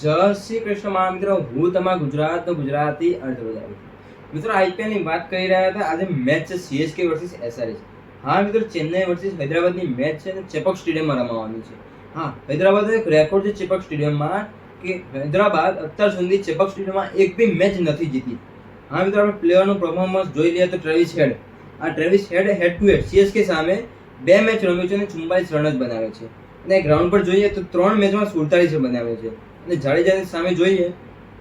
જય શ્રી કૃષ્ણ મહાન મિત્રો, હું તમારા ગુજરાતનો ગુજરાતી અર્ધવદારી મિત્રો. આઈપીએલ ની વાત કરી રહ્યા હતા. આજે મેચ છે સીએસકે વર્સિસ એસઆરએચ. હા મિત્રો, ચેન્નઈ વર્સિસ હૈદરાબાદની મેચ છે અને ચેપોક સ્ટેડિયમમાં રમાવાની છે. હા, હૈદરાબાદનો એક રેકોર્ડ છે ચેપોક સ્ટેડિયમમાં કે હૈદરાબાદ અત્યાર સુધી ચેપોક સ્ટેડિયમમાં એક બી મેચ નથી જીતી. હા મિત્રો, આપણે પ્લેયરનું પરફોર્મન્સ જોઈ લઈએ તો ટ્રેવિસ હેડ, આ Travis head head to head CSK સામે 2 મેચ રમ્યો છે અને 44 રન જ બનાવે છે. અને ગ્રાઉન્ડ પર જોઈએ તો 3 મેચમાં 47 રન બનાવે છે. અને જાડેજાની સામે જોઈએ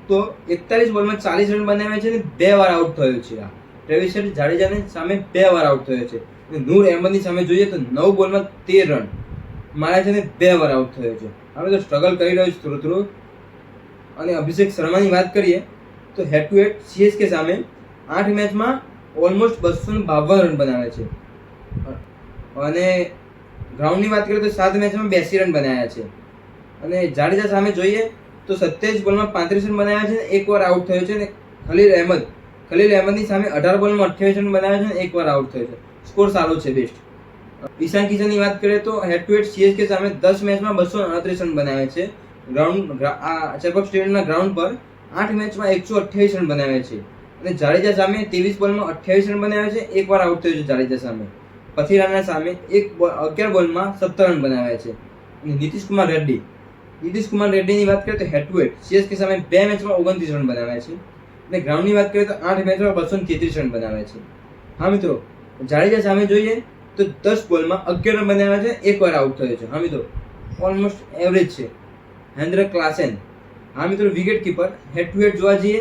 તો 41 બોલમાં 40 રન બનાવ્યા છે અને 2 વાર આઉટ થયો છે. આ ટ્રેવિસ હેડ જાડેજાની સામે 2 વાર આઉટ થયો છે. અને નૂર અહેમદની સામે જોઈએ તો 9 બોલમાં 13 રન માર્યા છે અને 2 વાર આઉટ થયો છે. હવે તો સ્ટ્રગલ કરી રહ્યો છે થોડું થોડું. અને અભિષેક શર્માની વાત કરીએ તો હેડ ટુ હેડ સીએસકે સામે 8 મેચમાં ઓલમોસ્ટ 252 રન બનાવે છે. અને ગ્રાઉન્ડની વાત કરીએ તો 7 મેચમાં 82 રન બનાવ્યા છે. અને જાડેજા સામે જોઈએ તો 27 બોલમાં 35 રન બનાવ્યા છે, એક વાર આઉટ થયો છે. અને ખલીલ અહેમદની સામે 18 બોલમાં 28 રન બનાવ્યા છે અને એક વાર આઉટ થયો છે. સ્કોર સારો છે, બેસ્ટ. ઈશાન કિશનની વાત કરીએ તો હેડ ટુ હેડ સીએસકે સામે 10 મેચમાં 229 રન બનાવ્યા છે. ચેપોક સ્ટેડિયમના ગ્રાઉન્ડ પર 8 મેચમાં 128 રન બનાવ્યા છે. અને જાડેજા સામે 23 બોલમાં 28 રન બનાવ્યા છે, એક વાર આઉટ થયો છે જાડેજા સામે. પથિરાના સામે 11 બોલમાં 17 રન બનાવ્યા છે. અને નીતિશ કુમાર રેડ્ડીની વાત કરીએ તો હેડ ટુ હેડ સીએસકે સામે 2 મેચમાં 29 રન બનાવ્યા છે. અને ગ્રાઉન્ડની વાત કરીએ તો 8 મેચમાં 233 રન બનાવ્યા છે. હા મિત્રો, જાડેજા સામે જોઈએ તો 10 બોલમાં 11 રન બનાવ્યા છે, એક વાર આઉટ થયો છે. હા મિત્રો, ઓલમોસ્ટ એવરેજ છે. હેન્દ્ર ક્લાસેન, હા મિત્રો, વિકેટ કીપર. હેડ ટુ હેડ જોવા જઈએ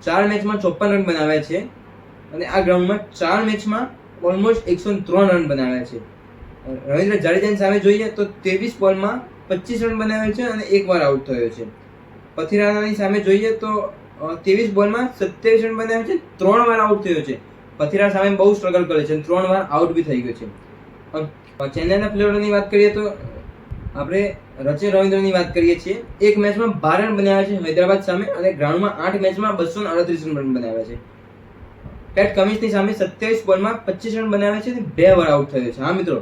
4 મેચમાં 54 રન બનાવ્યા છે. અને આ ગ્રાઉન્ડમાં 4 મેચમાં ઓલમોસ્ટ 103 રન બનાવ્યા છે. રવિન્દ્ર જાડેજાની સામે જોઈએ તો 23 બોલમાં 25 રન બનાવ્યા છે અને એક વાર આઉટ થયો છે. પથિરાનાની સામે જોઈએ તો 23 બોલમાં 27 રન બનાવ્યા છે, 3 વાર આઉટ થયો છે. પથિરા સામે બહુ સ્ટ્રગલ કરે છે અને 3 વાર આઉટ બી થઈ ગયો છે. ચેન્નઈના પ્લેયરોની વાત કરીએ તો આપણે રચિન રવિન્દ્રની વાત કરીએ છીએ. એક મેચમાં 12 રન બનાવ્યા છે હૈદરાબાદ સામે. અને ગ્રાઉન્ડમાં 8 મેચમાં 238 રન બનાવ્યા છે. પેટ કમિન્સની સામે 27 બોલમાં 25 રન બનાવ્યા છે અને 2 વાર આઉટ થયો છે. હા મિત્રો,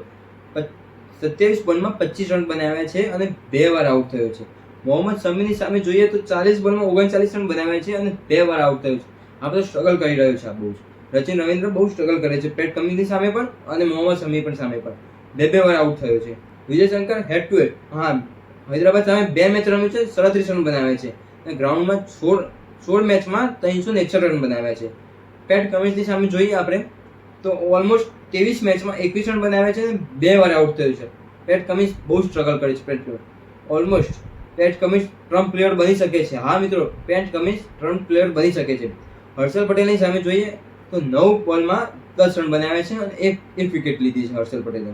27 બોલમાં 25 રન બનાવ્યા છે અને 2 વાર આઉટ થયો છે. મોહમ્મદ શમીની સામે જોઈએ તો 40 બોલમાં 39 રન બનાવ્યા છે અને 2 વાર આઉટ થયો છે. આ બધો સ્ટ્રગલ કરી રહ્યો છે. આ બહુ રચિન રવિન્દ્ર બહુ સ્ટ્રગલ કરે છે પેટ કમિન્સની સામે પણ અને મોહમ્મદ શમી પણ સામે પણ 2 વાર આઉટ થયો છે. વિજય શંકર હેડ ટુ હેડ, હા, હૈદરાબાદ સામે 2 મેચ રમ્યું છે, 37 રન બનાવ્યા છે. અને ગ્રાઉન્ડમાં 16 મેચમાં 361 રન બનાવ્યા છે. પેટ કમિન્સની સામે જોઈએ આપણે તો ઓલમોસ્ટ 23 મેચમાં 21 રન બનાવ્યા છે અને 2 વાર આઉટ થયો છે. પેટ કમિન્સ બહુ સ્ટ્રગલ કરે છે. Almost Pat Cummins trump player બની શકે છે. હા મિત્રો, પેટ કમિન્સ ટ્રમ્પ પ્લેયર બની શકે છે. હર્ષલ પટેલની સામે જોઈએ તો 9 બોલમાં 10 રન બનાવ્યા છે અને એક વિકેટ લીધી છે હર્ષલ પટેલે.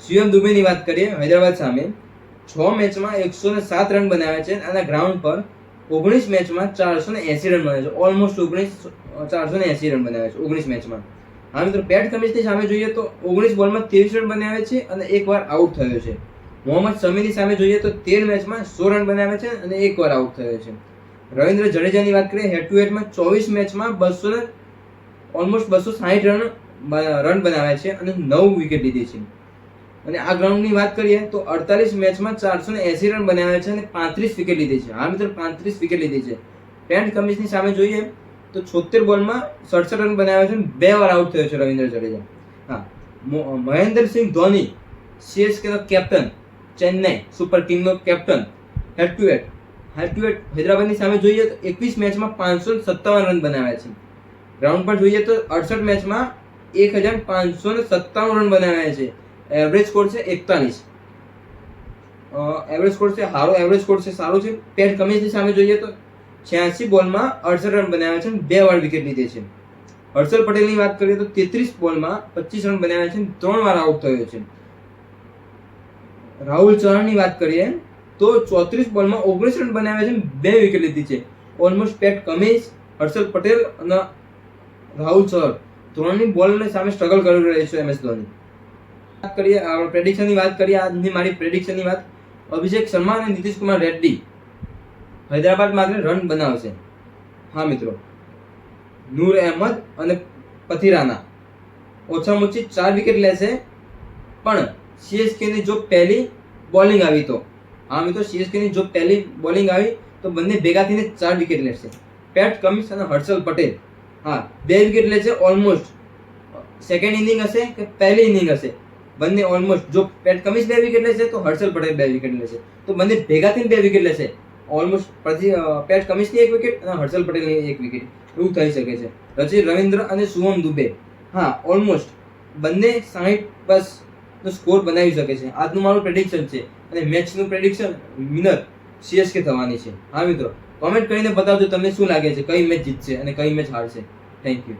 શિવમ દુબેની વાત કરીએ હૈદરાબાદ સામે 6 મેચમાં 107 રન બનાવ્યા છે. અને ગ્રાઉન્ડ પર 19 મેચમાં 480 રન બનાવ્યા છે. ઓલમોસ્ટ 480 રન બનાવ્યા છે 19 મેચમાં. હા મિત્રો, પેટ કમિન્સની સામે જોઈએ તો 19 બોલમાં 23 રન બનાવ્યા છે અને એક વાર આઉટ થયો છે. મોહમ્મદ શમીની સામે જોઈએ તો 13 મેચમાં 100 રન બનાવ્યા છે અને એક વાર આઉટ થયો છે. રવિન્દ્ર જડેજાની વાત કરીએ હેડ ટુ હેડમાં 24 મેચમાં ઓલમોસ્ટ 260 રન બનાવ્યા છે અને 9 વિકેટ લીધી છે. અને આ ગ્રાઉન્ડની વાત કરીએ તો 48 મેચમાં 480 રન બનાવ્યા છે અને 35 વિકેટ લીધી છે. હા મિત્રો, 35 વિકેટ લીધી છે. પેટ કમિન્સની સામે જોઈએ તો 76 બોલમાં 67 રન બનાવ્યા છે અને 2 વાર આઉટ થયો છે રવિન્દ્ર જડેજા. હા, મહેન્દ્રસિંહ ધોની, સીએસકેનો કેપ્ટન, ચેન્નઈ સુપર કિંગનો કેપ્ટન, હેડ ટુ હેડ હૈદરાબાદની સામે જોઈએ તો 21 મેચમાં 557 રન બનાવ્યા છે. ગ્રાઉન્ડ પર જોઈએ તો 68 મેચમાં 1557 રન બનાવ્યા છે. એવરેજ સ્કોર છે 41. એવરેજ સ્કોર છે સારો, એવરેજ સ્કોર છે સારો છે. પેટ કમિન્સની સામે જોઈએ તો 86 બોલમાં 68 રન બનાવ્યા છે અને 2 વાર વિકેટ લીધી છે. હર્ષલ પટેલની વાત કરીએ તો 33 બોલમાં 25 રન બનાવ્યા છે, 3 વાર આઉટ થયો છે. રાહુલ ચૌહાણની વાત કરીએ તો 34 બોલમાં 19 રન બનાવ્યા છે, 2 વિકેટ લીધી છે. Almost Pat Cummins, Harshal Patel અને રાહુલ ચૌહાણ ત્રણની બોલની સામે સ્ટ્રગલ કરી રહ્યો છે એમએસ ધોની. વાત કરીએ પ્રેડિક્શનની વાત કરીએ. આજની મારી પ્રેડિક્શનની વાત, અભિષેક શર્મા અને નીતિશ કુમાર રેડ્ડી હૈદરાબાદ માટે રન બનાવશે. હા મિત્રો, નૂર અહેમદ અને પથિરાના ઓછામાં ઓછી 4 વિકેટ લેશે. પણ સીએસકેની જો પહેલી બોલિંગ આવી તો, હા મિત્રો, સીએસકેની જો પહેલી બોલિંગ આવી તો બંને ભેગા થઈને 4 વિકેટ લેશે. પેટ કમિન્સ અને હર્ષલ પટેલ 2 વિકેટ લે છે. ઓલમોસ્ટ સેકન્ડ ઇનિંગ હશે કે પહેલી ઇનિંગ હશે, બંને ઓલમોસ્ટ જો પેટ કમિન્સ 2 વિકેટ લેશે તો હર્ષલ પટેલ 2 વિકેટ લેશે, તો બંને ભેગા થઈને 2 વિકેટ લેશે. ઓલમોસ્ટ પછી પેટ કમિન્સની 1 વિકેટ અને હર્ષલ પટેલની 1 વિકેટ, એવું થઈ શકે છે. રચિત રવિન્દ્ર અને શુભમ દુબે ઓલમોસ્ટ બંને 60+ નો સ્કોર બનાવી શકે છે. આજનું મારું પ્રેડિક્શન છે અને મેચનું પ્રેડિક્શન વિનર સીએસકે થવાની છે. મિત્રો કોમેન્ટ કરીને બતાવજો તમને શું લાગે છે, કઈ મેચ જીતશે અને કઈ મેચ હારશે. Thank you.